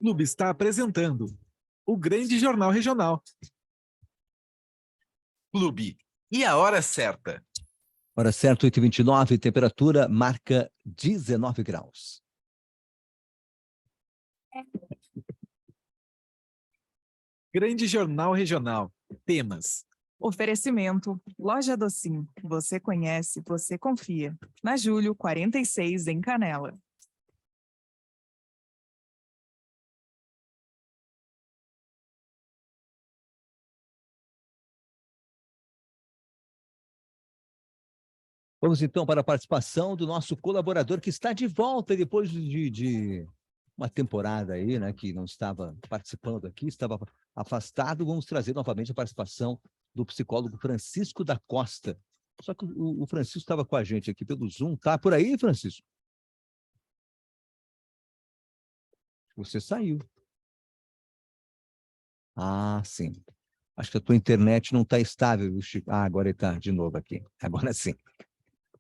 Clube está apresentando o Grande Jornal Regional. Clube. E a hora certa? Hora certa, 8h29, temperatura marca 19 graus. Grande Jornal Regional. Temas. Oferecimento, Loja Docim. Você conhece, você confia. Na Júlio 46, em Canela. Vamos então para a participação do nosso colaborador que está de volta depois de uma temporada aí, né, que não estava participando aqui, estava afastado. Vamos trazer novamente a participação do psicólogo Francisco da Costa. Só que o Francisco estava com a gente aqui pelo Zoom. Tá por aí, Francisco? Você saiu. Ah, sim. Acho que a tua internet não está estável, Chico. Ah, agora ele está de novo aqui. Agora sim.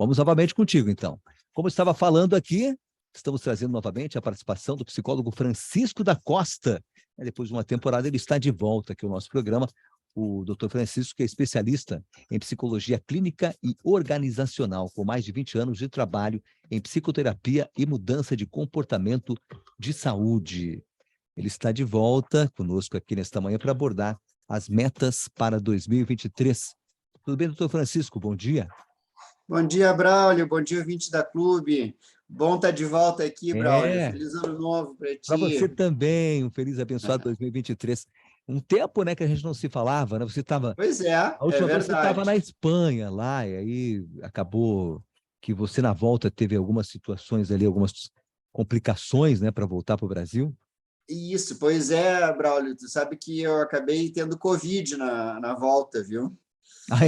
Vamos novamente contigo, então. Como eu estava falando aqui, estamos trazendo novamente a participação do psicólogo Francisco da Costa. Depois de uma temporada, ele está de volta aqui ao nosso programa. O Dr. Francisco, que é especialista em psicologia clínica e organizacional, com mais de 20 anos de trabalho em psicoterapia e mudança de comportamento de saúde. Ele está de volta conosco aqui nesta manhã para abordar as metas para 2023. Tudo bem, doutor Francisco? Bom dia. Bom dia, Braulio. Bom dia, ouvinte da Clube. Bom estar de volta aqui, Braulio. Feliz ano novo para ti. Para você também, um feliz, abençoado 2023. Um tempo, né, que a gente não se falava, né? Você estava... Pois é, a última vez verdade. você estava na Espanha, lá, e aí acabou que você, na volta, teve algumas situações ali, algumas complicações, né, para voltar para o Brasil. Isso, pois é, Braulio. Tu sabe que eu acabei tendo Covid na volta, viu? Ah,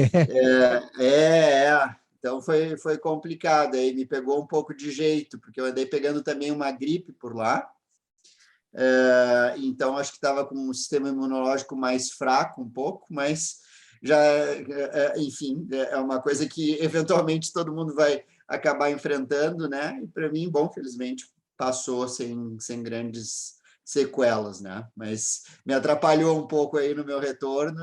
é? Então foi complicado, aí me pegou um pouco de jeito, porque eu andei pegando também uma gripe por lá, então acho que estava com um sistema imunológico mais fraco um pouco, mas já, enfim, é uma coisa que eventualmente todo mundo vai acabar enfrentando, né? E para mim, bom, felizmente passou sem grandes sequelas, né? Mas me atrapalhou um pouco aí no meu retorno,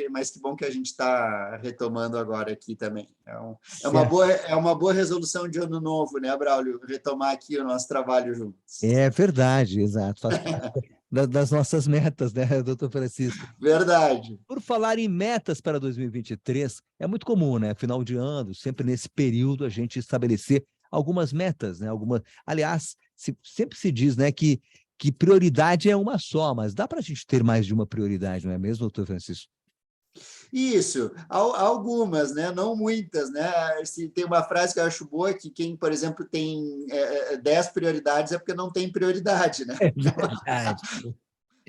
mas que bom que a gente está retomando agora aqui também. É uma boa resolução de ano novo, né, Braulio? Retomar aqui o nosso trabalho juntos. É verdade, exato. Faz parte das nossas metas, né, doutor Francisco? Verdade. Por falar em metas para 2023, é muito comum, né? Final de ano, sempre nesse período, a gente estabelecer algumas metas, né? Aliás, sempre se diz, né, que prioridade é uma só, mas dá para a gente ter mais de uma prioridade, não é mesmo, doutor Francisco? Isso, algumas, né? Não muitas, né? Tem uma frase que eu acho boa, que quem, por exemplo, tem 10 prioridades é porque não tem prioridade, né? É verdade.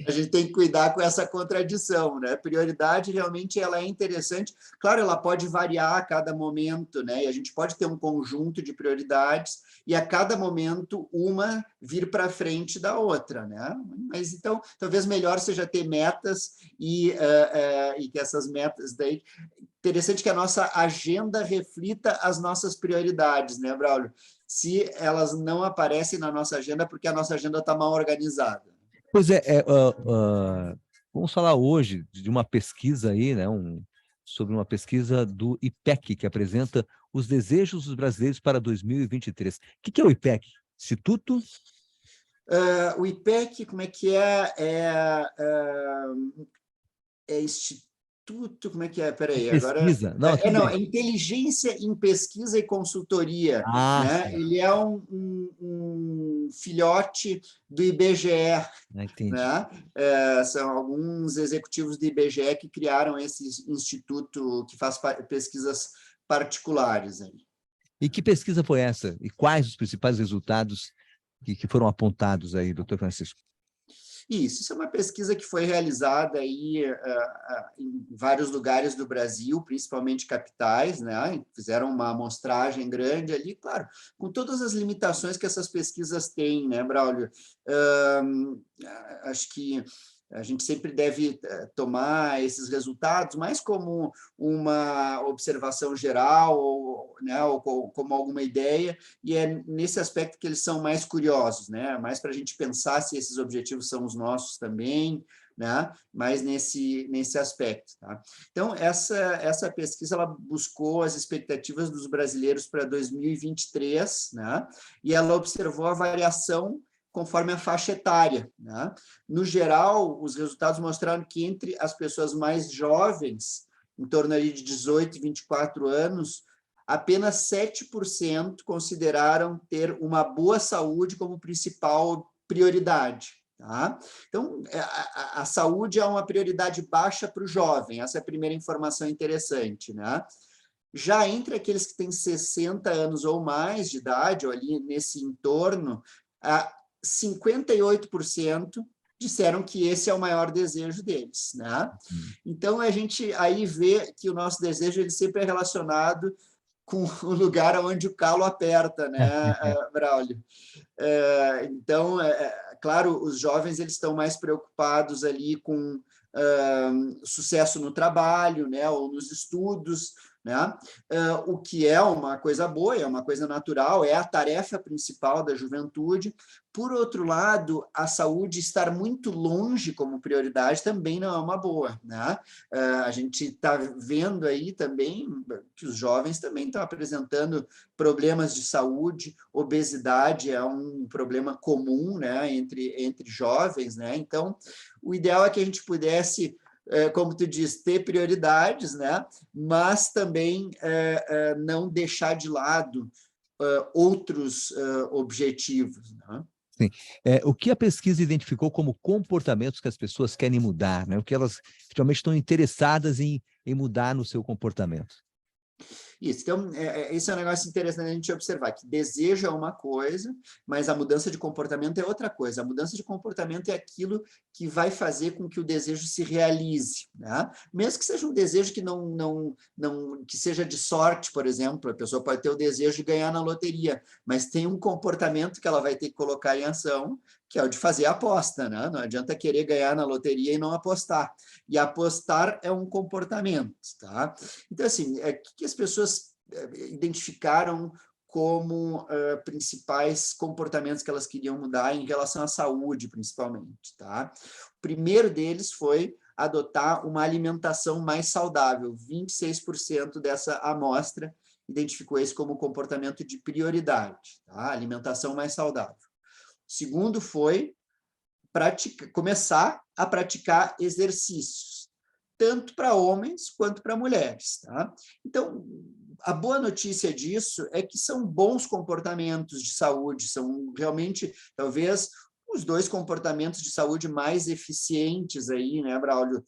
A gente tem que cuidar com essa contradição, né? Prioridade realmente ela é interessante. Claro, ela pode variar a cada momento, né? E a gente pode ter um conjunto de prioridades e a cada momento uma vir para frente da outra, né? Mas então talvez melhor seja ter metas e que essas metas daí. Interessante que a nossa agenda reflita as nossas prioridades, né, Braulio? Se elas não aparecem na nossa agenda, porque a nossa agenda está mal organizada. Pois vamos falar hoje de uma pesquisa aí, né, sobre uma pesquisa do IPEC, que apresenta os desejos dos brasileiros para 2023. O que é o IPEC? Instituto? O IPEC, como é que é? É Instituto, como é que é? Peraí, Pesquisa. agora... Não, é Inteligência em Pesquisa e Consultoria, né? Sim. Ele é um filhote do IBGE, entendi. né? São alguns executivos do IBGE que criaram esse instituto que faz pesquisas particulares. Aí. E que pesquisa foi essa? E quais os principais resultados que foram apontados aí, doutor Francisco? Isso é uma pesquisa que foi realizada aí, em vários lugares do Brasil, principalmente capitais, né? Fizeram uma amostragem grande ali, claro, com todas as limitações que essas pesquisas têm, né, Braulio? Acho que A gente sempre deve tomar esses resultados mais como uma observação geral, ou, né, ou como alguma ideia, e é nesse aspecto que eles são mais curiosos, né? Mais para a gente pensar se esses objetivos são os nossos também, né? Mais nesse aspecto. Tá? Então, essa pesquisa ela buscou as expectativas dos brasileiros para 2023, né? E ela observou a variação conforme a faixa etária. Né? No geral, os resultados mostraram que entre as pessoas mais jovens, em torno ali de 18 e 24 anos, apenas 7% consideraram ter uma boa saúde como principal prioridade. Tá? Então, a saúde é uma prioridade baixa para o jovem, essa é a primeira informação interessante. Né? Já entre aqueles que têm 60 anos ou mais de idade, ou ali nesse entorno, 58% disseram que esse é o maior desejo deles, né? Então, a gente aí vê que o nosso desejo ele sempre é relacionado com o lugar onde o calo aperta, né, Braulio? Então, claro, os jovens eles estão mais preocupados ali com sucesso no trabalho, né, ou nos estudos, né? O que é uma coisa boa, é uma coisa natural, é a tarefa principal da juventude. Por outro lado, a saúde estar muito longe como prioridade também não é uma boa, né? A gente está vendo aí também que os jovens também estão apresentando problemas de saúde, obesidade é um problema comum, né, entre jovens, né? Então, o ideal é que a gente pudesse, como tu diz, ter prioridades, né? Mas também não deixar de lado outros objetivos. Né? Sim. O que a pesquisa identificou como comportamentos que as pessoas querem mudar, né? O que elas realmente estão interessadas em mudar no seu comportamento? Isso, então, esse é um negócio interessante a gente observar, que desejo é uma coisa, mas a mudança de comportamento é outra coisa. A mudança de comportamento é aquilo que vai fazer com que o desejo se realize, né? Mesmo que seja um desejo que que seja de sorte, por exemplo, a pessoa pode ter o desejo de ganhar na loteria, mas tem um comportamento que ela vai ter que colocar em ação, que é o de fazer a aposta, né? Não adianta querer ganhar na loteria e não apostar. E apostar é um comportamento, tá? Então, assim, o que as pessoas identificaram como principais comportamentos que elas queriam mudar em relação à saúde, principalmente, tá? O primeiro deles foi adotar uma alimentação mais saudável. 26% dessa amostra identificou esse como comportamento de prioridade, tá? Alimentação mais saudável. Segundo foi começar a praticar exercícios, tanto para homens quanto para mulheres. Tá? Então, a boa notícia disso é que são bons comportamentos de saúde, são realmente, talvez, os dois comportamentos de saúde mais eficientes aí, né, Braulio?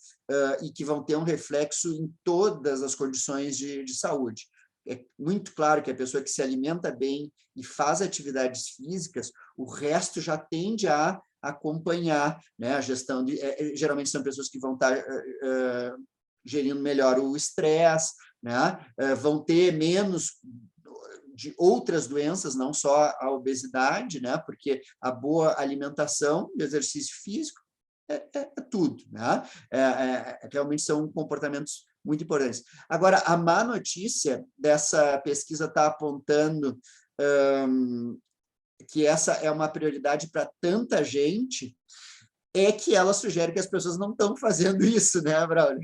E que vão ter um reflexo em todas as condições de saúde. É muito claro que a pessoa que se alimenta bem e faz atividades físicas, o resto já tende a acompanhar, né, a gestão geralmente são pessoas que vão estar gerindo melhor o estresse, né, vão ter menos de outras doenças, não só a obesidade, né, porque a boa alimentação e exercício físico é tudo, né? Realmente são comportamentos muito importantes. Agora, a má notícia dessa pesquisa está apontando que essa é uma prioridade para tanta gente, é que ela sugere que as pessoas não estão fazendo isso, né, Braulio?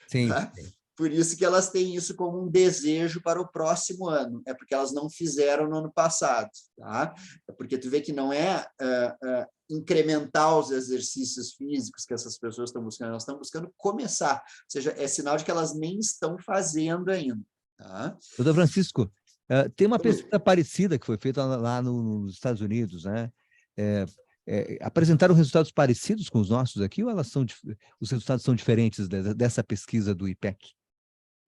Sim. Tá? Por isso que elas têm isso como um desejo para o próximo ano, é porque elas não fizeram no ano passado, tá? É porque tu vê que não é incrementar os exercícios físicos que essas pessoas estão buscando, elas estão buscando começar, ou seja, é sinal de que elas nem estão fazendo ainda, tá? Doutor Francisco, tem uma pesquisa parecida que foi feita lá nos Estados Unidos, né? Apresentaram resultados parecidos com os nossos aqui, ou os resultados são diferentes dessa pesquisa do IPEC?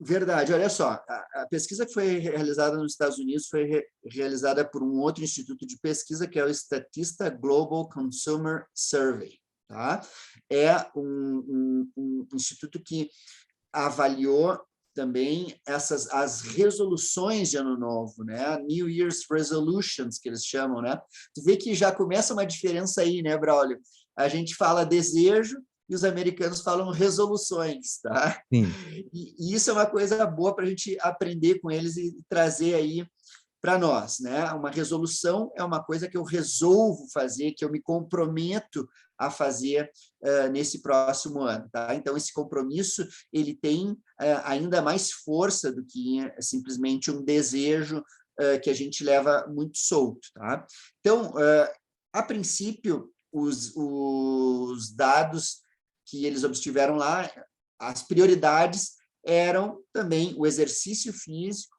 Verdade, olha só, a pesquisa que foi realizada nos Estados Unidos foi realizada por um outro instituto de pesquisa, que é o Statista Global Consumer Survey. Tá? É um instituto que avaliou também as resoluções de ano novo, né? New Year's Resolutions, que eles chamam, né? Tu vê que já começa uma diferença aí, né, Braulio? A gente fala desejo, e os americanos falam resoluções, tá? Sim. E isso é uma coisa boa para a gente aprender com eles e trazer aí para nós, né? Uma resolução é uma coisa que eu resolvo fazer, que eu me comprometo a fazer nesse próximo ano, tá? Então, esse compromisso, ele tem ainda mais força do que simplesmente um desejo que a gente leva muito solto, tá? Então, a princípio, os dados que eles obtiveram lá, as prioridades eram também o exercício físico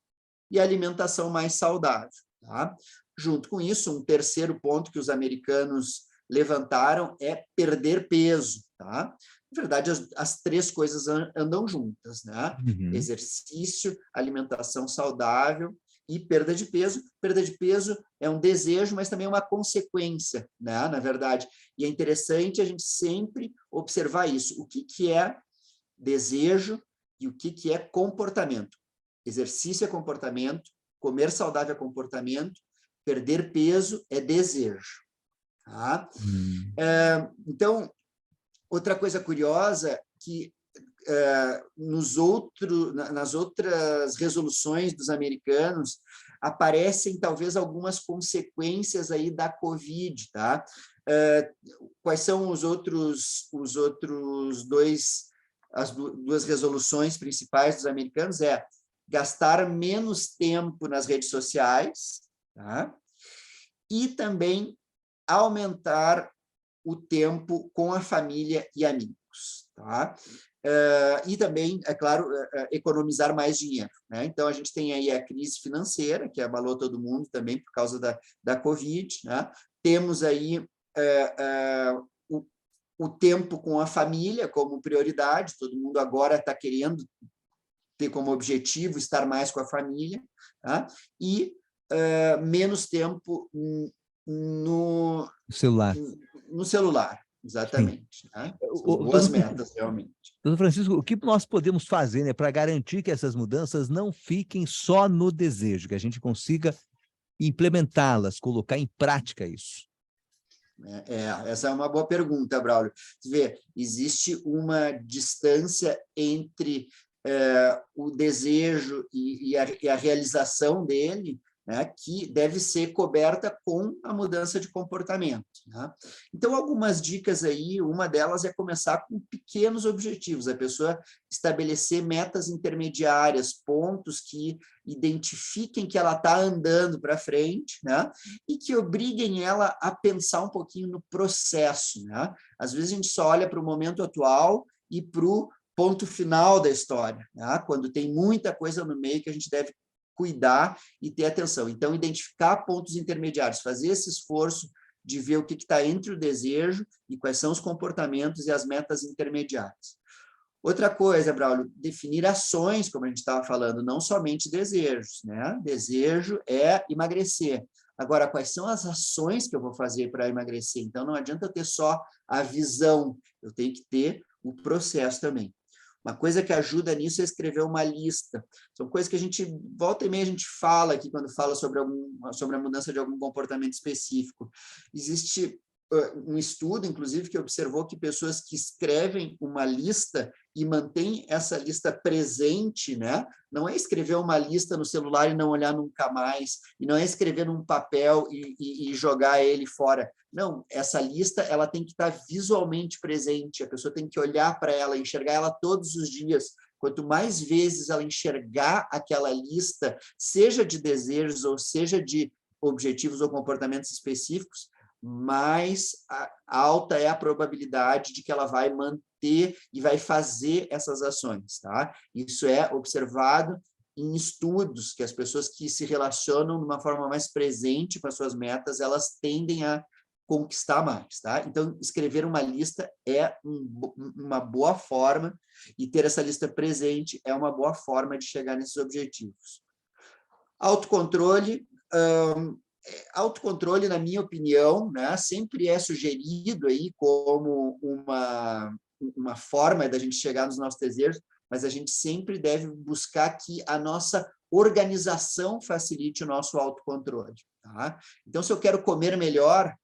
e a alimentação mais saudável, tá? Junto com isso, um terceiro ponto que os americanos levantaram é perder peso, tá? Na verdade, as três coisas andam juntas, né? Uhum. Exercício, alimentação saudável e perda de peso. Perda de peso é um desejo, mas também é uma consequência, né? Na verdade. E é interessante a gente sempre observar isso. O que é desejo e o que é comportamento? Exercício é comportamento, comer saudável é comportamento, perder peso é desejo. Tá? Então, outra coisa curiosa que nas outras resoluções dos americanos aparecem talvez algumas consequências aí da Covid, tá? Quais são as duas resoluções principais dos americanos? Gastar menos tempo nas redes sociais, tá? E também aumentar o tempo com a família e amigos, tá? E também, é claro, economizar mais dinheiro, né? Então, a gente tem aí a crise financeira, que abalou todo mundo também por causa da Covid, né? Temos aí o tempo com a família como prioridade, todo mundo agora está querendo ter como objetivo estar mais com a família, tá? E menos tempo no celular, exatamente. Né? São boas metas, realmente. Doutor Francisco, o que nós podemos fazer, né, para garantir que essas mudanças não fiquem só no desejo, que a gente consiga implementá-las, colocar em prática isso? Essa é uma boa pergunta, Braulio. Você vê, existe uma distância entre o desejo e a realização dele, né, que deve ser coberta com a mudança de comportamento. Né? Então, algumas dicas aí, uma delas é começar com pequenos objetivos, a pessoa estabelecer metas intermediárias, pontos que identifiquem que ela está andando para frente, né, e que obriguem ela a pensar um pouquinho no processo. Né? Às vezes, a gente só olha para o momento atual e para o ponto final da história, né? Quando tem muita coisa no meio que a gente deve cuidar e ter atenção. Então, identificar pontos intermediários, fazer esse esforço de ver o que está entre o desejo e quais são os comportamentos e as metas intermediárias. Outra coisa, Braulio, definir ações, como a gente estava falando, não somente desejos, né? Desejo é emagrecer. Agora, quais são as ações que eu vou fazer para emagrecer? Então, não adianta eu ter só a visão, eu tenho que ter o processo também. Uma coisa que ajuda nisso é escrever uma lista. São coisas que a gente, volta e meia, a gente fala aqui quando fala sobre a mudança de algum comportamento específico. Existe um estudo, inclusive, que observou que pessoas que escrevem uma lista e mantêm essa lista presente, né? Não é escrever uma lista no celular e não olhar nunca mais, e não é escrever num papel e jogar ele fora. Não, essa lista ela tem que estar visualmente presente, a pessoa tem que olhar para ela, enxergar ela todos os dias. Quanto mais vezes ela enxergar aquela lista, seja de desejos ou seja de objetivos ou comportamentos específicos, mais alta é a probabilidade de que ela vai manter e vai fazer essas ações, tá? Isso é observado em estudos, que as pessoas que se relacionam de uma forma mais presente com as suas metas, elas tendem a conquistar mais, tá? Então, escrever uma lista é uma boa forma, e ter essa lista presente é uma boa forma de chegar nesses objetivos. Autocontrole, autocontrole, na minha opinião, né, sempre é sugerido aí como uma forma da gente chegar nos nossos desejos, mas a gente sempre deve buscar que a nossa organização facilite o nosso autocontrole. Tá? Então, se eu quero comer melhor,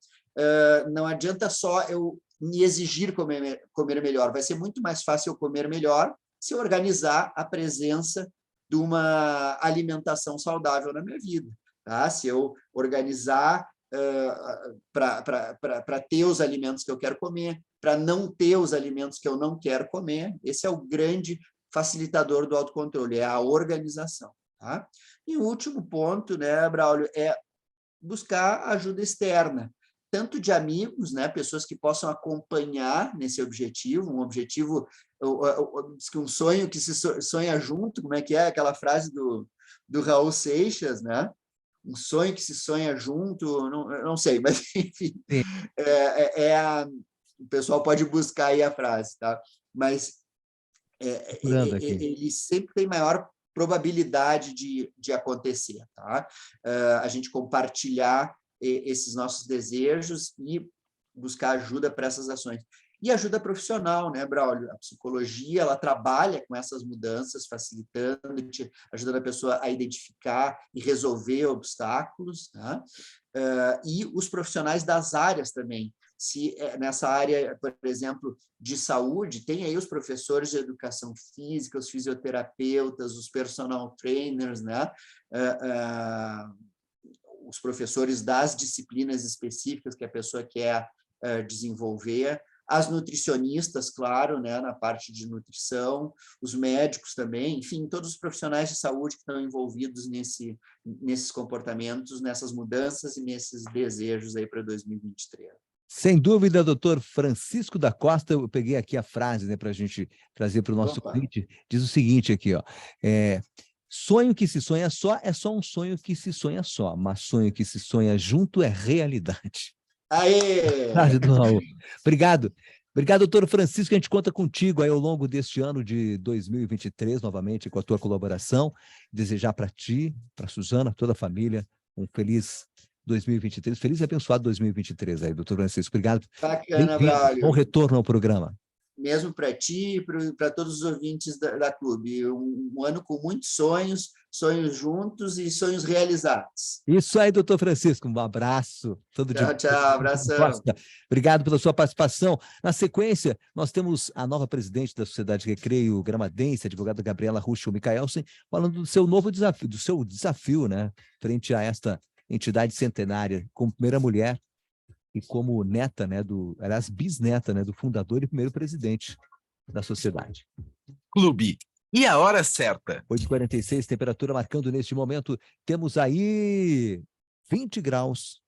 não adianta só eu me exigir comer melhor. Vai ser muito mais fácil eu comer melhor se eu organizar a presença de uma alimentação saudável na minha vida. Tá? Se eu organizar para ter os alimentos que eu quero comer, para não ter os alimentos que eu não quero comer. Esse é o grande facilitador do autocontrole, é a organização. Tá? E o último ponto, né, Braulio, é buscar ajuda externa, tanto de amigos, né, pessoas que possam acompanhar nesse objetivo, diz que um sonho que se sonha junto, como é que é aquela frase do Raul Seixas, né? Um sonho que se sonha junto, não sei, mas enfim, o pessoal pode buscar aí a frase, tá? Mas ele sempre tem maior probabilidade de acontecer, tá? A gente compartilhar esses nossos desejos e buscar ajuda para essas ações. E ajuda profissional, né, Braulio? A psicologia, ela trabalha com essas mudanças, facilitando, ajudando a pessoa a identificar e resolver obstáculos, tá? E os profissionais das áreas também. Se nessa área, por exemplo, de saúde, tem aí os professores de educação física, os fisioterapeutas, os personal trainers, né? Os professores das disciplinas específicas que a pessoa quer desenvolver, as nutricionistas, claro, né, na parte de nutrição, os médicos também, enfim, todos os profissionais de saúde que estão envolvidos nesses comportamentos, nessas mudanças e nesses desejos aí para 2023. Sem dúvida, doutor Francisco da Costa, eu peguei aqui a frase, né, para a gente trazer para o nosso cliente, diz o seguinte aqui, ó, sonho que se sonha só é só um sonho que se sonha só, mas sonho que se sonha junto é realidade. Aê! Obrigado. Obrigado, doutor Francisco. A gente conta contigo aí ao longo deste ano de 2023, novamente, com a tua colaboração. Desejar para ti, para Suzana, toda a família, um feliz 2023, feliz e abençoado 2023 aí, doutor Francisco. Obrigado. Bacana, Braulio. Bom retorno ao programa. Mesmo para ti e para todos os ouvintes da Clube. Um ano com muitos sonhos, sonhos juntos e sonhos realizados. Isso aí, doutor Francisco. Um abraço. Tchau, abração. Obrigado pela sua participação. Na sequência, nós temos a nova presidente da Sociedade Recreio Gramadense, a advogada Gabriela Ruschel Michaelsen, falando do seu novo desafio, do seu desafio, né, frente a esta entidade centenária, como primeira mulher e como neta, né, aliás, bisneta, né, do fundador e primeiro presidente da sociedade. Clube. E a hora certa? 8h46, temperatura marcando neste momento, temos aí 20 graus